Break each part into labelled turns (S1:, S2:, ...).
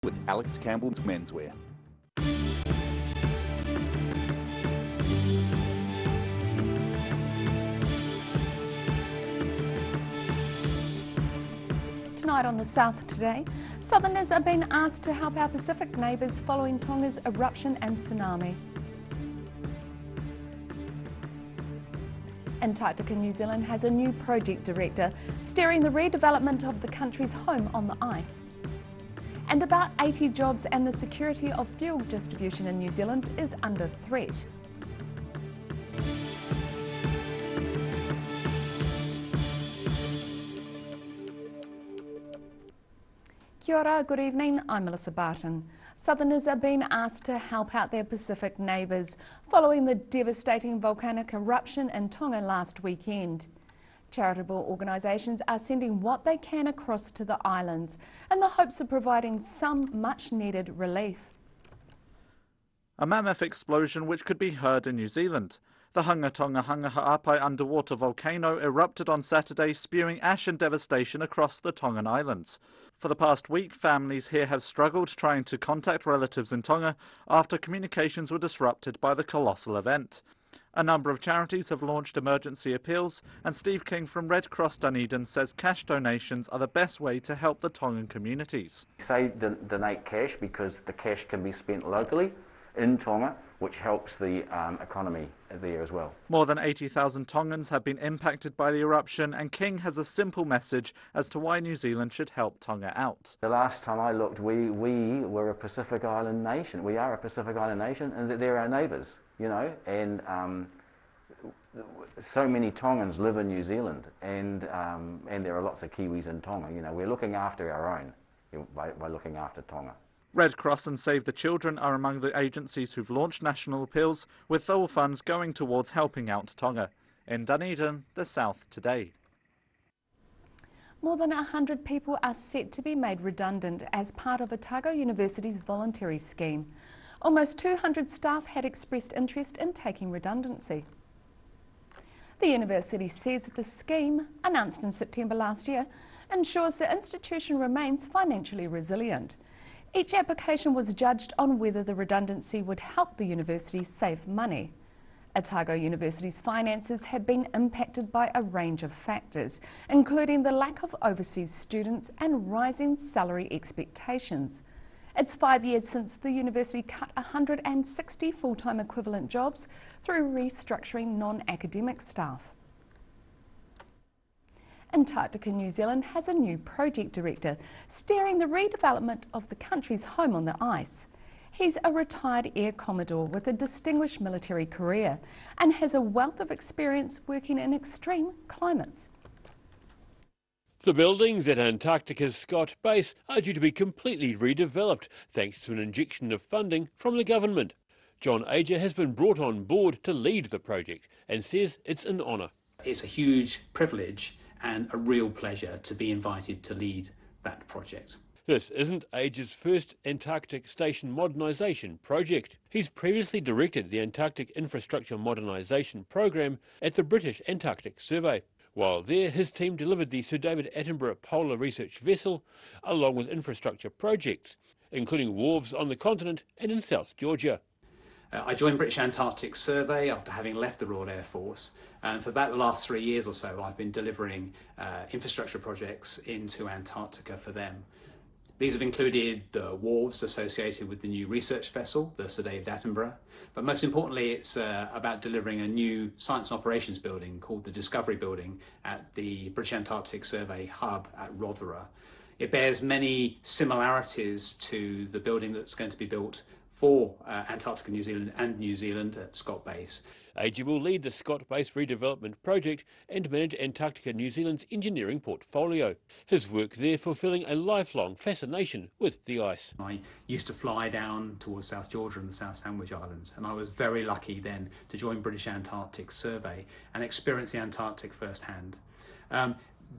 S1: with Alex Campbell's Menswear.
S2: Tonight on the South Today, Southerners are being asked to help our Pacific neighbours following Tonga's eruption and tsunami. Antarctica, New Zealand has a new project director steering the redevelopment of the country's home on the ice. And about 80 jobs and the security of fuel distribution in New Zealand is under threat. Kia ora, good evening, I'm Melissa Barton. Southerners are being asked to help out their Pacific neighbours following the devastating volcanic eruption in Tonga last weekend. Charitable organisations are sending what they can across to the islands in the hopes of providing some much needed relief.
S3: A mammoth explosion which could be heard in New Zealand. The Hungatonga Hangaha'apai underwater volcano erupted on Saturday, spewing ash and devastation across the Tongan Islands. For the past week, families here have struggled trying to contact relatives in Tonga after communications were disrupted by the colossal event. A number of charities have launched emergency appeals, and Steve King from Red Cross Dunedin says cash donations are the best way to help the Tongan communities.
S4: Say donate cash because the cash can be spent locally in Tonga, which helps the economy there as well.
S3: More than 80,000 Tongans have been impacted by the eruption, and King has a simple message as to why New Zealand should help Tonga out.
S4: The last time I looked, we were a Pacific Island nation. We are a Pacific Island nation, and they're our neighbours, you know, and so many Tongans live in New Zealand, and there are lots of Kiwis in Tonga. You know, we're looking after our own by looking after Tonga.
S3: Red Cross and Save the Children are among the agencies who've launched national appeals, with all funds going towards helping out Tonga. In Dunedin, the South Today.
S2: More than 100 people are set to be made redundant as part of Otago University's voluntary scheme. Almost 200 staff had expressed interest in taking redundancy. The university says the scheme, announced in September last year, ensures the institution remains financially resilient. Each application was judged on whether the redundancy would help the university save money. Otago University's finances have been impacted by a range of factors, including the lack of overseas students and rising salary expectations. It's 5 years since the university cut 160 full-time equivalent jobs through restructuring non-academic staff. Antarctica, New Zealand has a new project director steering the redevelopment of the country's home on the ice. He's a retired Air Commodore with a distinguished military career and has a wealth of experience working in extreme climates.
S5: The buildings at Antarctica's Scott Base are due to be completely redeveloped thanks to an injection of funding from the government. John Ager has been brought on board to lead the project and says it's an honour.
S6: It's a huge privilege and a real pleasure to be invited to lead that project.
S5: This isn't Ager's first Antarctic Station modernisation project. He's previously directed the Antarctic Infrastructure Modernisation Programme at the British Antarctic Survey. While there, his team delivered the Sir David Attenborough Polar Research Vessel, along with infrastructure projects, including wharves on the continent and in South Georgia.
S6: I joined British Antarctic Survey after having left the Royal Air Force, and for about the last 3 years or so I've been delivering infrastructure projects into Antarctica for them. These have included the wharves associated with the new research vessel, the Sir David Attenborough, but most importantly it's about delivering a new science and operations building called the Discovery Building at the British Antarctic Survey hub at Rothera. It bears many similarities to the building that's going to be built for Antarctica, New Zealand and New Zealand at Scott Base.
S5: Ager will lead the Scott Base redevelopment project and manage Antarctica, New Zealand's engineering portfolio. His work there fulfilling a lifelong fascination with the ice.
S6: I used to fly down towards South Georgia and the South Sandwich Islands, and I was very lucky then to join British Antarctic Survey and experience the Antarctic firsthand.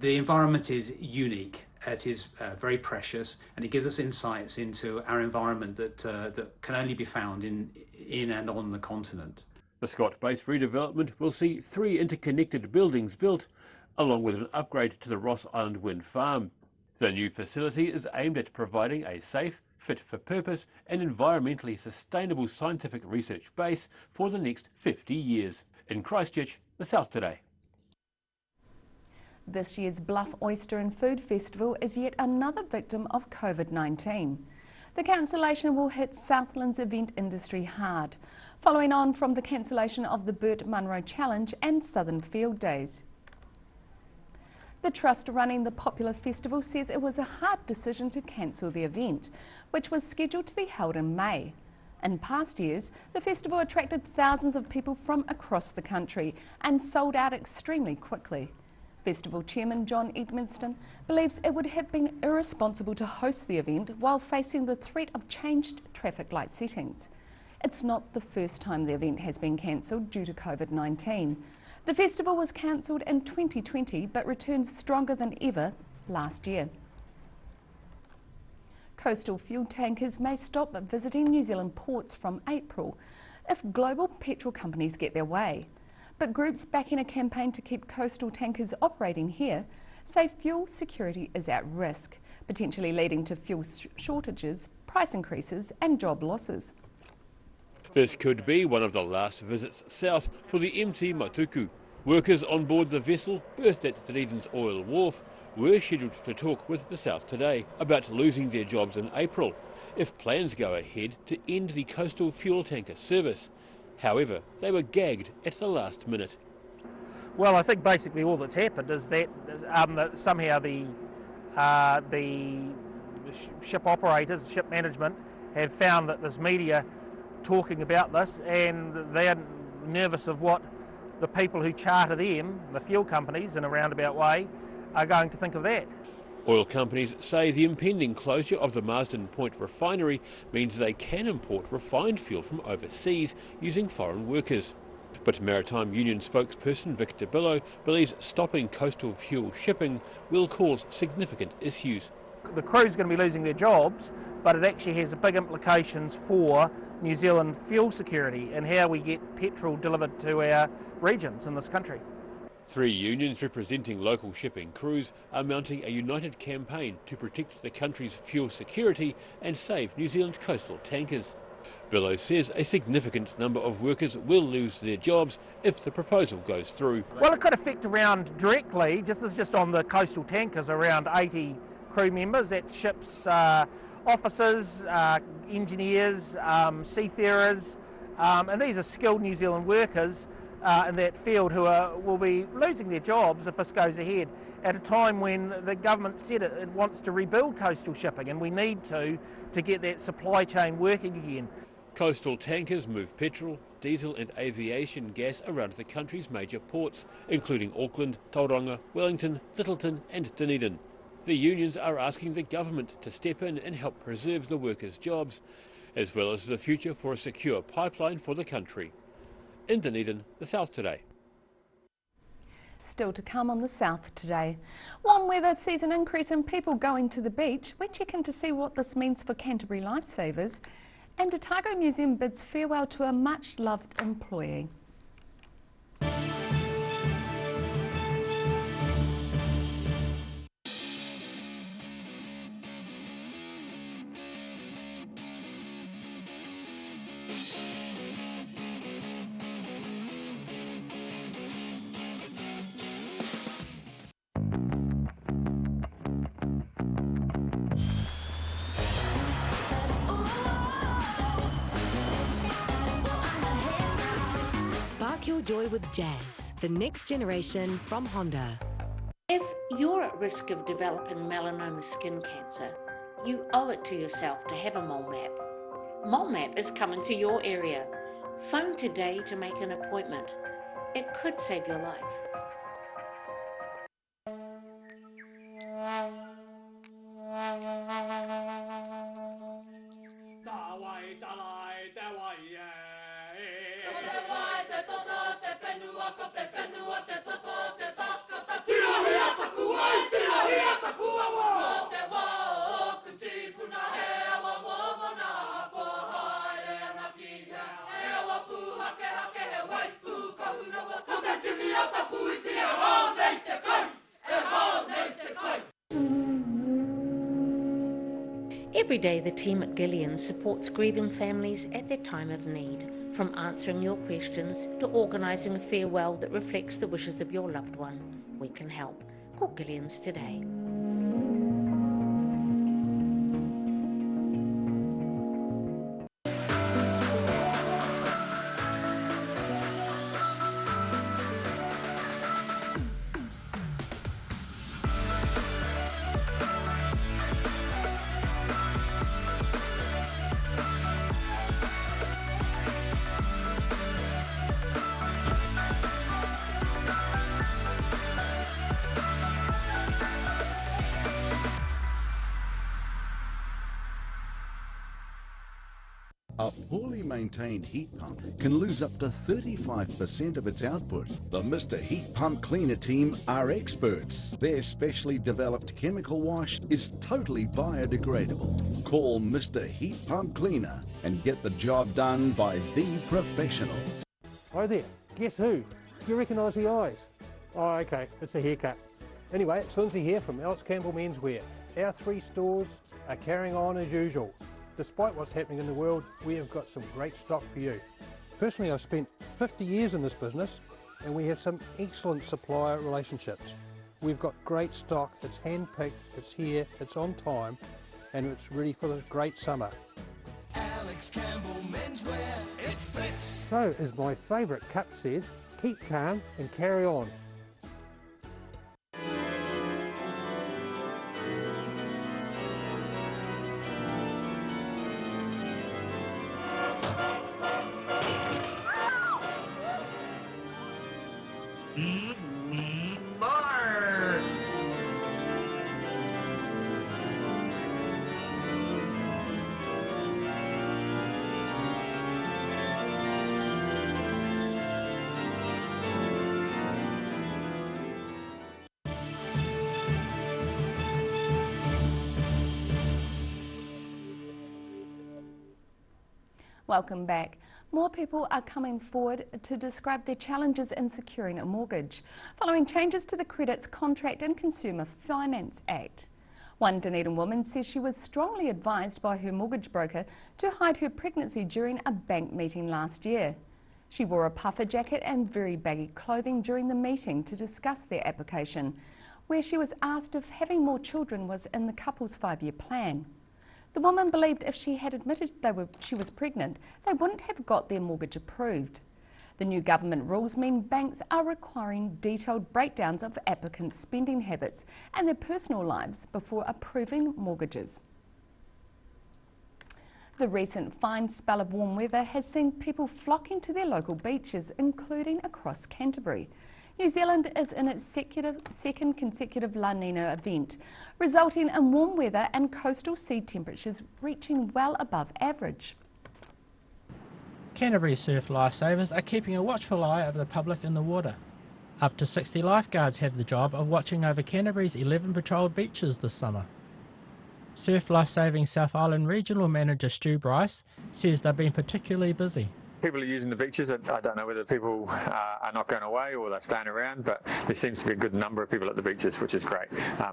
S6: The environment is unique. It is very precious, and it gives us insights into our environment that can only be found in and on the continent.
S5: The Scott Base redevelopment will see 3 interconnected buildings built, along with an upgrade to the Ross Island Wind Farm. The new facility is aimed at providing a safe, fit for purpose and environmentally sustainable scientific research base for the next 50 years. In Christchurch, the South Today.
S2: This year's Bluff Oyster and Food Festival is yet another victim of COVID-19. The cancellation will hit Southland's event industry hard, following on from the cancellation of the Burt Munro Challenge and Southern Field Days. The trust running the popular festival says it was a hard decision to cancel the event, which was scheduled to be held in May. In past years, the festival attracted thousands of people from across the country and sold out extremely quickly. Festival Chairman John Edmonston believes it would have been irresponsible to host the event while facing the threat of changed traffic light settings. It's not the first time the event has been cancelled due to COVID-19. The festival was cancelled in 2020 but returned stronger than ever last year. Coastal fuel tankers may stop visiting New Zealand ports from April if global petrol companies get their way. But groups backing a campaign to keep coastal tankers operating here say fuel security is at risk, potentially leading to fuel shortages, price increases and job losses.
S5: This could be one of the last visits south for the MC Matuku. Workers on board the vessel, berthed at Dunedin's Oil Wharf, were scheduled to talk with the South Today about losing their jobs in April if plans go ahead to end the coastal fuel tanker service. However, they were gagged at the last minute.
S7: Well, I think basically all that's happened is that somehow the ship operators, ship management, have found that there's media talking about this, and they're nervous of what the people who charter them, the fuel companies in a roundabout way, are going to think of that.
S5: Oil companies say the impending closure of the Marsden Point refinery means they can import refined fuel from overseas using foreign workers. But Maritime Union spokesperson Victor Billow believes stopping coastal fuel shipping will cause significant issues.
S7: The crew's going to be losing their jobs, but it actually has big implications for New Zealand fuel security and how we get petrol delivered to our regions in this country.
S5: 3 unions representing local shipping crews are mounting a united campaign to protect the country's fuel security and save New Zealand's coastal tankers. Billow says a significant number of workers will lose their jobs if the proposal goes through.
S7: Well, it could affect around directly, just on the coastal tankers, around 80 crew members. That's ships, officers, engineers, seafarers, and these are skilled New Zealand workers in that field who will be losing their jobs if this goes ahead at a time when the government said it wants to rebuild coastal shipping, and we need to get that supply chain working again.
S5: Coastal tankers move petrol, diesel and aviation gas around the country's major ports, including Auckland, Tauranga, Wellington, Littleton and Dunedin. The unions are asking the government to step in and help preserve the workers' jobs, as well as the future for a secure pipeline for the country. In Dunedin, the South Today.
S2: Still to come on the South Today. Warm weather sees an increase in people going to the beach. We check in to see what this means for Canterbury lifesavers. And Otago Museum bids farewell to a much-loved employee.
S8: Spark your joy with jazz, the next generation from Honda.
S9: If you're at risk of developing melanoma skin cancer, you owe it to yourself to have a mole map. Mole map is coming to your area. Phone today to make an appointment. It could save your life. Every day the team at Gillian's supports grieving families at their time of need, from answering your questions to organising a farewell that reflects the wishes of your loved one. We can help. Call Gillian's today.
S10: A poorly maintained heat pump can lose up to 35% of its output. The Mr. Heat Pump Cleaner team are experts. Their specially developed chemical wash is totally biodegradable. Call Mr. Heat Pump Cleaner and get the job done by the professionals.
S7: Hi there, guess who? You recognise the eyes? Oh, okay, it's a haircut. Anyway, it's Lindsay here from Campbell Menswear. Our 3 stores are carrying on as usual. Despite what's happening in the world, we have got some great stock for you. Personally, I've spent 50 years in this business and we have some excellent supplier relationships. We've got great stock, it's hand-picked, it's here, it's on time, and it's ready for this great summer.
S11: Alex Campbell Menswear, it fits.
S7: So, as my favourite cut says, keep calm and carry on.
S2: Welcome back. More people are coming forward to describe their challenges in securing a mortgage, following changes to the Credits Contract and Consumer Finance Act. One Dunedin woman says she was strongly advised by her mortgage broker to hide her pregnancy during a bank meeting last year. She wore a puffer jacket and very baggy clothing during the meeting to discuss their application, where she was asked if having more children was in the couple's 5-year plan. The woman believed if she had admitted she was pregnant, they wouldn't have got their mortgage approved. The new government rules mean banks are requiring detailed breakdowns of applicants' spending habits and their personal lives before approving mortgages. The recent fine spell of warm weather has seen people flocking to their local beaches, including across Canterbury. New Zealand is in its second consecutive La Nina event, resulting in warm weather and coastal sea temperatures reaching well above average.
S12: Canterbury surf lifesavers are keeping a watchful eye over the public in the water. Up to 60 lifeguards have the job of watching over Canterbury's 11 patrolled beaches this summer. Surf Lifesaving South Island Regional Manager Stu Bryce says they've been particularly busy.
S13: People are using the beaches. I don't know whether people are not going away or they're staying around, but there seems to be a good number of people at the beaches, which is great.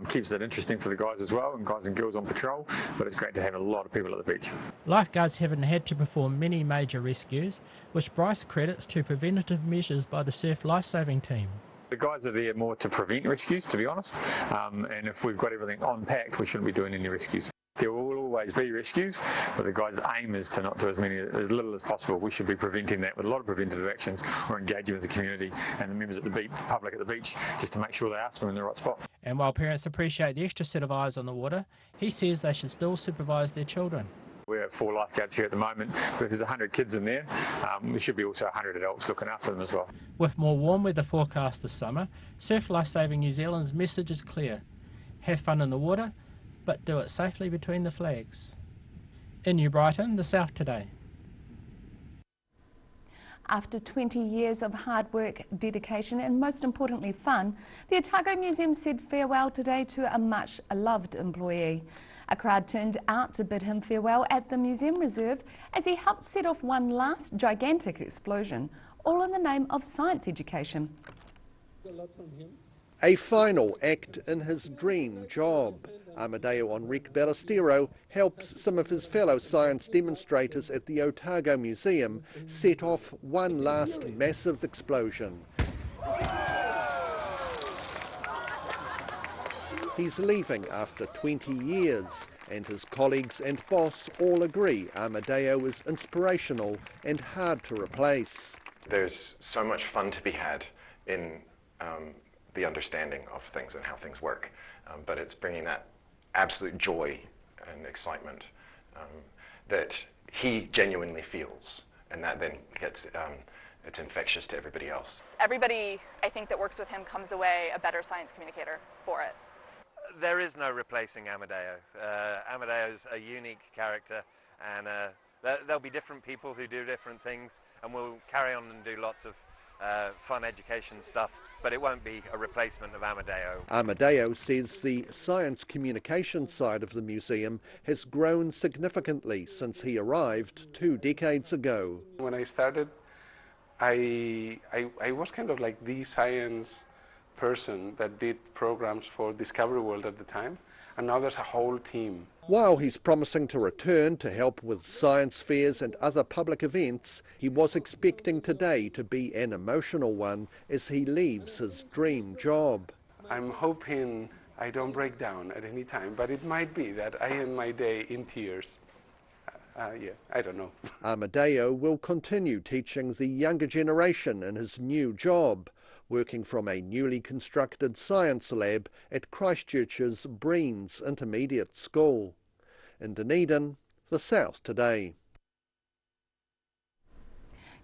S13: Keeps it interesting for the guys as well, and guys and girls on patrol, but it's great to have a lot of people at the beach.
S12: Lifeguards haven't had to perform many major rescues, which Bryce credits to preventative measures by the surf lifesaving team.
S13: The guys are there more to prevent rescues, to be honest, and if we've got everything on-packed, we shouldn't be doing any rescues. There will always be rescues, but the guys' aim is to not do as little as possible. We should be preventing that with a lot of preventative actions or engaging with the community and the members at the beach, public at the beach, just to make sure they are swimming in the right spot.
S12: And while parents appreciate the extra set of eyes on the water, he says they should still supervise their children.
S13: We have 4 lifeguards here at the moment, but if there's 100 kids in there, there should be also 100 adults looking after them as well.
S12: With more warm weather forecast this summer, Surf Lifesaving New Zealand's message is clear. Have fun in the water, but do it safely between the flags. In New Brighton, the South Today.
S2: After 20 years of hard work, dedication and most importantly fun, the Otago Museum said farewell today to a much loved employee. A crowd turned out to bid him farewell at the Museum Reserve as he helped set off one last gigantic explosion, all in the name of science education.
S14: A final act in his dream job. Amadeo Enrique Ballestero helps some of his fellow science demonstrators at the Otago Museum set off one last massive explosion. He's leaving after 20 years, and his colleagues and boss all agree Amadeo is inspirational and hard to replace.
S15: There's so much fun to be had in the understanding of things and how things work, but it's bringing that absolute joy and excitement that he genuinely feels, and that then gets it's infectious to everybody else.
S16: Everybody, I think, that works with him comes away a better science communicator for it.
S17: There is no replacing Amadeo. Amadeo's a unique character, and there'll be different people who do different things, and we'll carry on and do lots of fun education stuff, but it won't be a replacement of Amadeo.
S14: Amadeo says the science communication side of the museum has grown significantly since he arrived 2 decades ago.
S18: When I started, I was kind of like the science person that did programs for Discovery World at the time, and now there's a whole team.
S14: While he's promising to return to help with science fairs and other public events, he was expecting today to be an emotional one as he leaves his dream job.
S18: I'm hoping I don't break down at any time, but it might be that I end my day in tears. Yeah, I don't know.
S14: Amadeo will continue teaching the younger generation in his new job, working from a newly constructed science lab at Christchurch's Breens Intermediate School. In Dunedin, the South Today.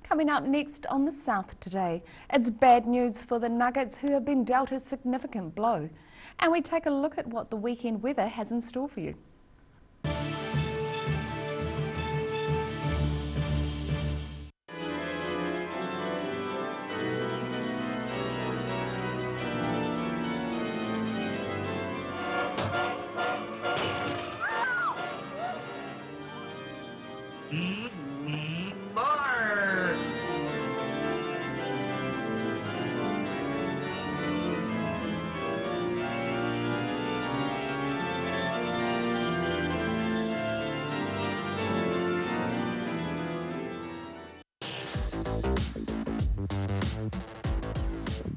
S2: Coming up next on the South Today, it's bad news for the Nuggets, who have been dealt a significant blow. And we take a look at what the weekend weather has in store for you.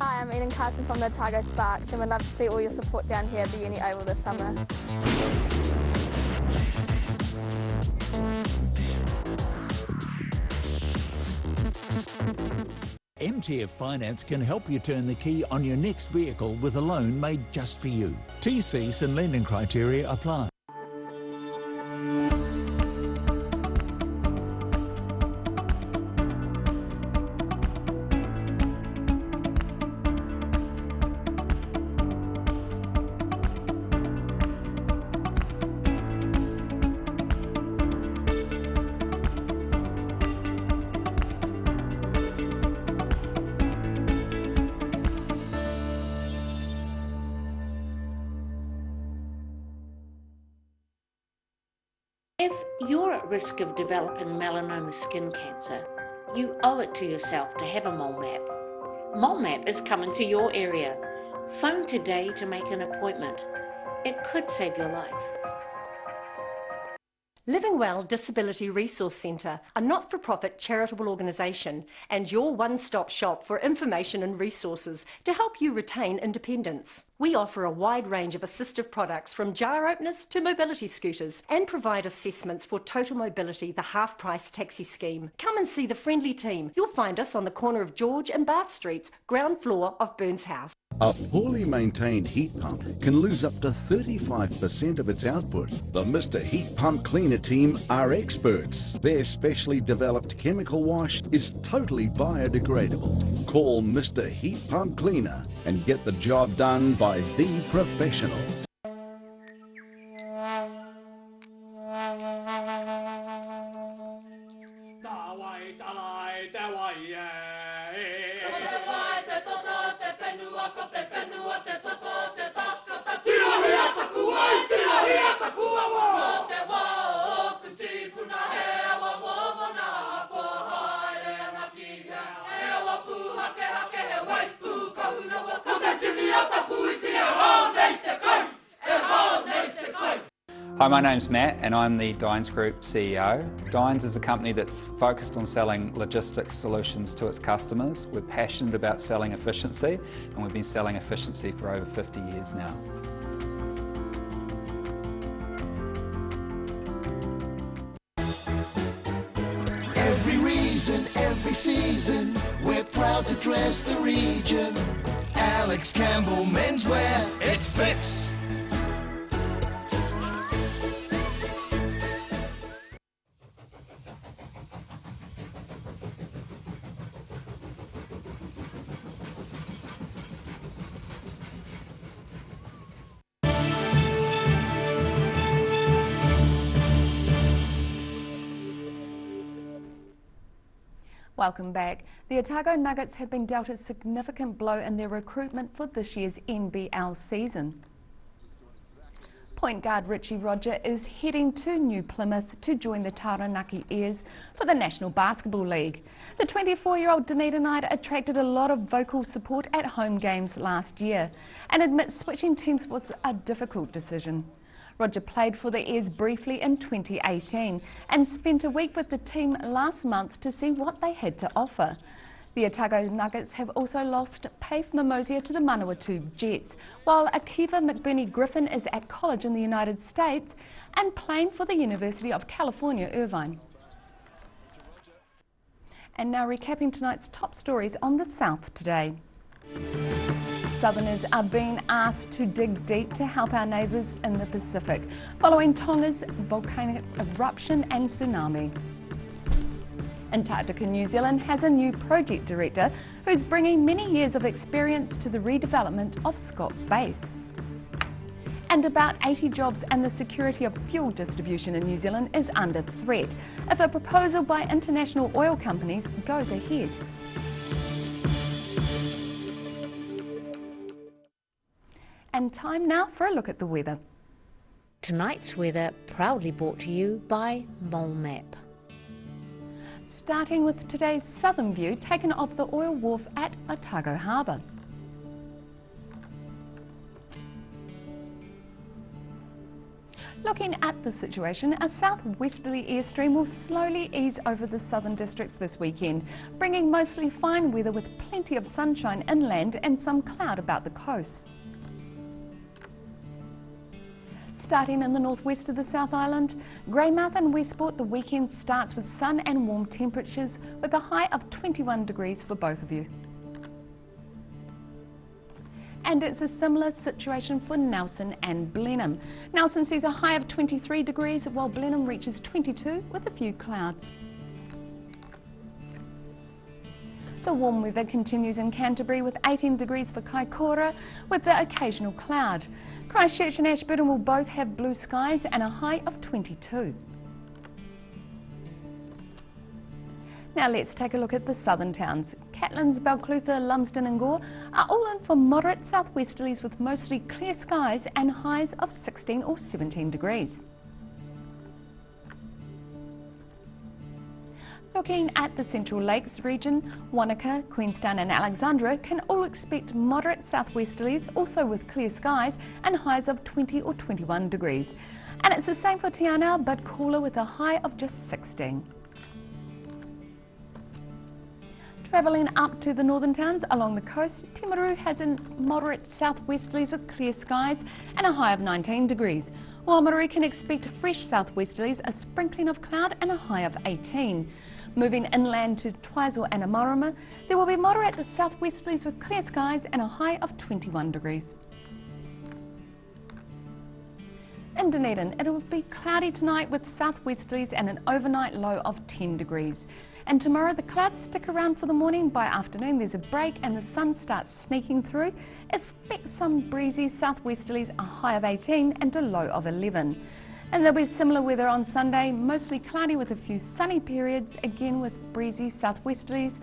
S19: Hi, I'm Eden Carson from the Otago Sparks, and we'd love to see all your support down here at the Uni Oval this summer.
S20: MTF Finance can help you turn the key on your next vehicle with a loan made just for you. TCs and lending criteria apply.
S9: If you're at risk of developing melanoma skin cancer, you owe it to yourself to have a mole map. Mole map is coming to your area. Phone today to make an appointment. It could save your life.
S21: Livingwell Disability Resource Centre, a not-for-profit charitable organisation, and your one-stop shop for information and resources to help you retain independence. We offer a wide range of assistive products from jar openers to mobility scooters, and provide assessments for Total Mobility, the half-price taxi scheme. Come and see the friendly team. You'll find us on the corner of George and Bath Streets, ground floor of Burns House.
S10: A poorly maintained heat pump can lose up to 35% of its output. The Mr. Heat Pump Cleaner team are experts. Their specially developed chemical wash is totally biodegradable. Call Mr. Heat Pump Cleaner and get the job done by the professionals.
S11: Kau te tini o ta pui tia, hau nei te kai, e hau nei te kai.
S1: Hi, my name's Matt and I'm the Dines Group CEO. Dines is a company that's focused on selling logistics solutions to its customers. We're passionate about selling efficiency and we've been selling efficiency for over 50 years now.
S11: Every reason, every season, we're proud to dress the region. Alex Campbell Menswear, it fits.
S2: Welcome back. The Otago Nuggets have been dealt a significant blow in their recruitment for this year's NBL season. Point guard Richie Roger is heading to New Plymouth to join the Taranaki Airs for the National Basketball League. The 24-year-old Dunedinite attracted a lot of vocal support at home games last year and admits switching teams was a difficult decision. Roger played for the Airs briefly in 2018 and spent a week with the team last month to see what they had to offer. The Otago Nuggets have also lost Paif Mimosia to the Manawatu Jets, while Akiva McBurney Griffin is at college in the United States and playing for the University of California, Irvine. And now recapping tonight's top stories on the South today. Southerners are being asked to dig deep to help our neighbours in the Pacific, following Tonga's volcanic eruption and tsunami. Antarctica New Zealand has a new project director who's bringing many years of experience to the redevelopment of Scott Base. And about 80 jobs and the security of fuel distribution in New Zealand is under threat if a proposal by international oil companies goes ahead. And time now for a look at the weather.
S9: Tonight's weather proudly brought to you by Mole Map.
S2: Starting with today's southern view taken off the oil wharf at Otago Harbour. Looking at the situation, a southwesterly airstream will slowly ease over the southern districts this weekend, bringing mostly fine weather with plenty of sunshine inland and some cloud about the coast. Starting in the northwest of the South Island, Greymouth and Westport, the weekend starts with sun and warm temperatures with a high of 21 degrees for both of you. And it's a similar situation for Nelson and Blenheim. Nelson sees a high of 23 degrees while Blenheim reaches 22 with a few clouds. The warm weather continues in Canterbury with 18 degrees for Kaikoura with the occasional cloud. Christchurch and Ashburton will both have blue skies and a high of 22. Now let's take a look at the southern towns. Catlins, Balclutha, Lumsden and Gore are all in for moderate southwesterlies with mostly clear skies and highs of 16 or 17 degrees. Looking at the Central Lakes region, Wanaka, Queenstown and Alexandra can all expect moderate southwesterlies, also with clear skies and highs of 20 or 21 degrees. And it's the same for Te Anau, but cooler with a high of just 16. Travelling up to the northern towns along the coast, Timaru has moderate southwesterlies with clear skies and a high of 19 degrees. Waimaru can expect fresh southwesterlies, a sprinkling of cloud and a high of 18. Moving inland to Twizel and Amarama, there will be moderate southwesterlies with clear skies and a high of 21 degrees. In Dunedin, it will be cloudy tonight with southwesterlies and an overnight low of 10 degrees. And tomorrow the clouds stick around for the morning. By afternoon there's a break and the sun starts sneaking through. Expect some breezy southwesterlies, a high of 18 and a low of 11. And there'll be similar weather on Sunday, mostly cloudy with a few sunny periods, again with breezy southwesterlies,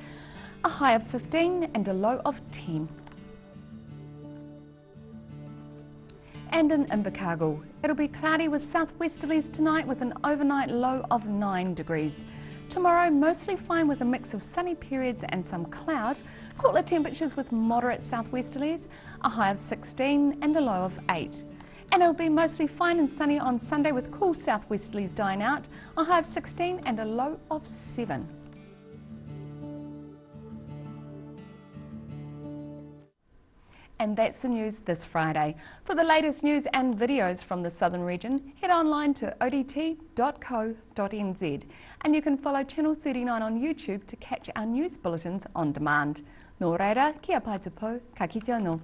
S2: a high of 15 and a low of 10. And in Invercargill, it'll be cloudy with southwesterlies tonight with an overnight low of 9 degrees. Tomorrow, mostly fine with a mix of sunny periods and some cloud, cooler temperatures with moderate southwesterlies, a high of 16 and a low of 8. And it'll be mostly fine and sunny on Sunday with cool southwesterlies dying out, a high of 16 and a low of 7. And that's the news this Friday. For the latest news and videos from the southern region, head online to odt.co.nz. And you can follow Channel 39 on YouTube to catch our news bulletins on demand. Nō reira, kia pai te pou, ka kite anō.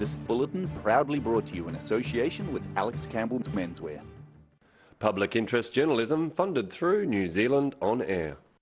S4: This bulletin proudly brought to you in association with Alex Campbell's Menswear.
S22: Public interest journalism funded through New Zealand On Air.